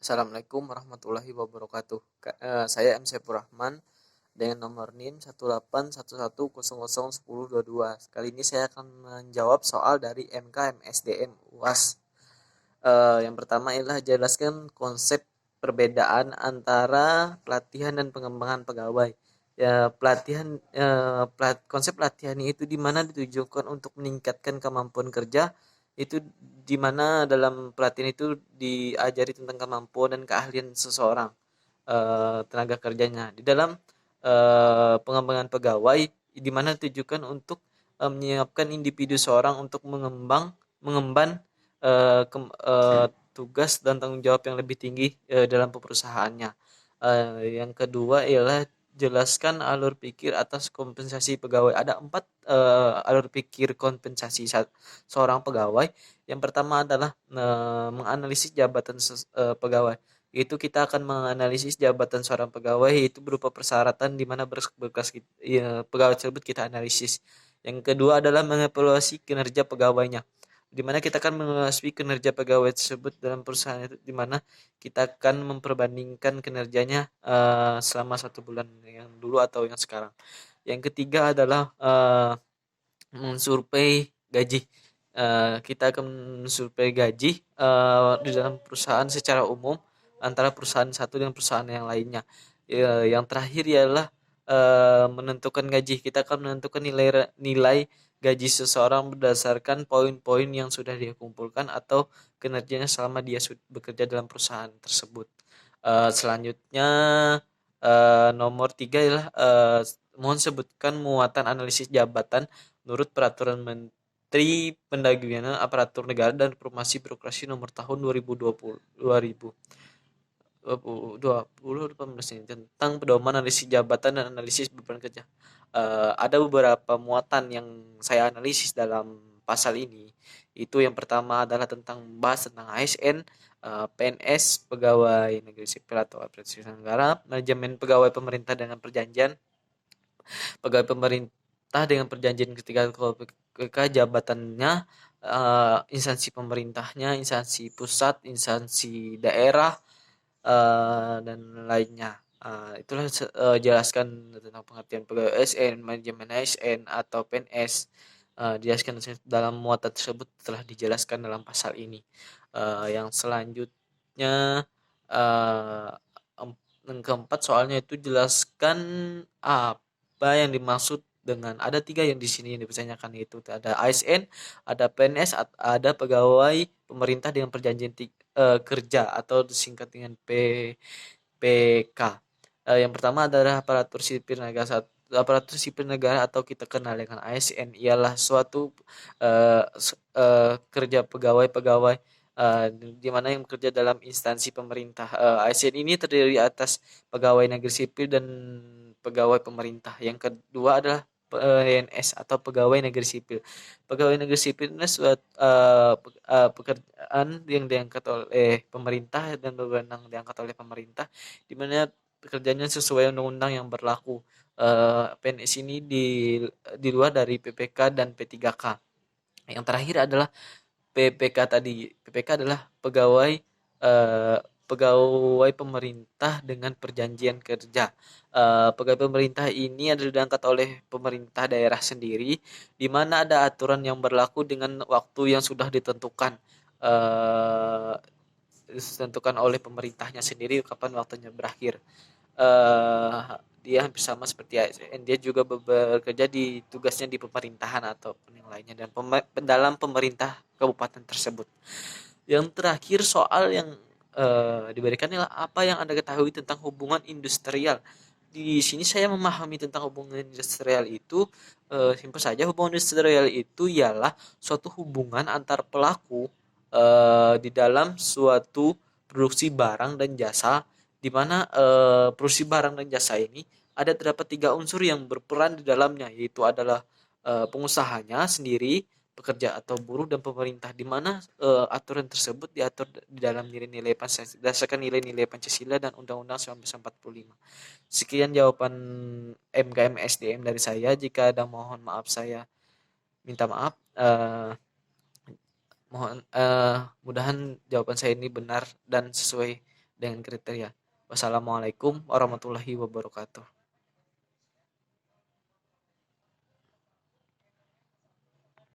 Assalamualaikum warahmatullahi wabarakatuh. Saya M. Saifur Rahman dengan nomor NIM 181101022. Kali ini saya akan menjawab soal dari MKMSDM UAS. Yang pertama ialah jelaskan konsep perbedaan antara pelatihan dan pengembangan pegawai. Konsep pelatihan itu di mana ditujukan untuk meningkatkan kemampuan kerja, itu di mana dalam pelatihan itu diajari tentang kemampuan dan keahlian seseorang, tenaga kerjanya. Di dalam pengembangan pegawai di mana ditujukan untuk menyiapkan individu seorang untuk mengemban tugas dan tanggung jawab yang lebih tinggi dalam perusahaannya. Yang kedua ialah jelaskan alur pikir atas kompensasi pegawai. Ada 4 alur pikir kompensasi seorang pegawai. Yang pertama adalah menganalisis jabatan pegawai. Itu kita akan menganalisis jabatan seorang pegawai, itu berupa persyaratan di mana berkas pegawai tersebut kita analisis. Yang kedua adalah mengevaluasi kinerja pegawainya, di mana kita akan mengevaluasi kinerja pegawai tersebut dalam perusahaan itu, di mana kita akan memperbandingkan kinerjanya selama 1 bulan yang dulu atau yang sekarang. Yang ketiga adalah mensurvei gaji. Kita akan mensurvei gaji di dalam perusahaan secara umum antara perusahaan satu dengan perusahaan yang lainnya. Yang terakhir ialah menentukan gaji. Kita akan menentukan nilai gaji seseorang berdasarkan poin-poin yang sudah dia kumpulkan atau kinerjanya selama dia bekerja dalam perusahaan tersebut. Selanjutnya nomor 3 ialah mohon sebutkan muatan analisis jabatan menurut Peraturan Menteri Pendagangan Aparatur Negara dan Reformasi Birokrasi Nomor Tahun 2020 ini tentang pedoman analisis jabatan dan analisis beban kerja. Ada beberapa muatan yang saya analisis dalam pasal ini. Itu yang pertama adalah bahas tentang ASN, PNS, pegawai negeri sipil atau aparatur sipil negara, manajemen pegawai pemerintah dengan perjanjian, pegawai pemerintah dengan perjanjian ketika jabatannya, instansi pemerintahnya, instansi pusat, instansi daerah, dan lainnya. Itulah jelaskan tentang pengertian pegawai ASN, manajemen ASN atau PNS. Dijelaskan dalam muatan tersebut telah dijelaskan dalam pasal ini. Yang selanjutnya, yang keempat soalnya itu jelaskan apa yang dimaksud dengan, ada 3 yang di sini yang dipertanyakan, itu ada ASN, ada PNS, ada pegawai pemerintah dengan perjanjian kerja atau disingkat dengan PPK. Yang pertama adalah aparatur sipil negara. Aparatur sipil negara atau kita kenal dengan ASN ialah suatu kerja pegawai-pegawai di mana yang bekerja dalam instansi pemerintah. ASN ini terdiri atas pegawai negeri sipil dan pegawai pemerintah. Yang kedua adalah PNS atau pegawai negeri sipil. Pegawai negeri sipil ini suatu pekerjaan yang diangkat oleh pemerintah dan berwenang diangkat oleh pemerintah, di mana pekerjaannya sesuai undang-undang yang berlaku. PNS ini di luar dari PPK dan P3K. Yang terakhir adalah PPK tadi. PPK adalah eh, pegawai pemerintah dengan perjanjian kerja. Pegawai pemerintah ini adalah diangkat oleh pemerintah daerah sendiri, di mana ada aturan yang berlaku dengan waktu yang sudah ditentukan. Eh, Ditentukan oleh pemerintahnya sendiri kapan waktunya berakhir. eh Dia hampir sama seperti ASN, dia juga bekerja di tugasnya di pemerintahan ataupun yang lainnya dan dalam pemerintah kabupaten tersebut. Yang terakhir soal yang diberikan adalah apa yang Anda ketahui tentang hubungan industrial. Di sini saya memahami tentang hubungan industrial itu simpel saja. Hubungan industrial itu ialah suatu hubungan antar pelaku di dalam suatu produksi barang dan jasa, di mana produksi barang dan jasa ini ada terdapat 3 unsur yang berperan di dalamnya, yaitu adalah pengusahanya sendiri, pekerja atau buruh, dan pemerintah, di mana aturan tersebut diatur di dalam nilai-nilai Pancasila, berdasarkan nilai-nilai Pancasila dan Undang-Undang 1945. Sekian jawaban MKM SDM dari saya. Jika ada mohon maaf, saya minta maaf. Mudahan jawaban saya ini benar dan sesuai dengan kriteria. Wassalamualaikum warahmatullahi wabarakatuh.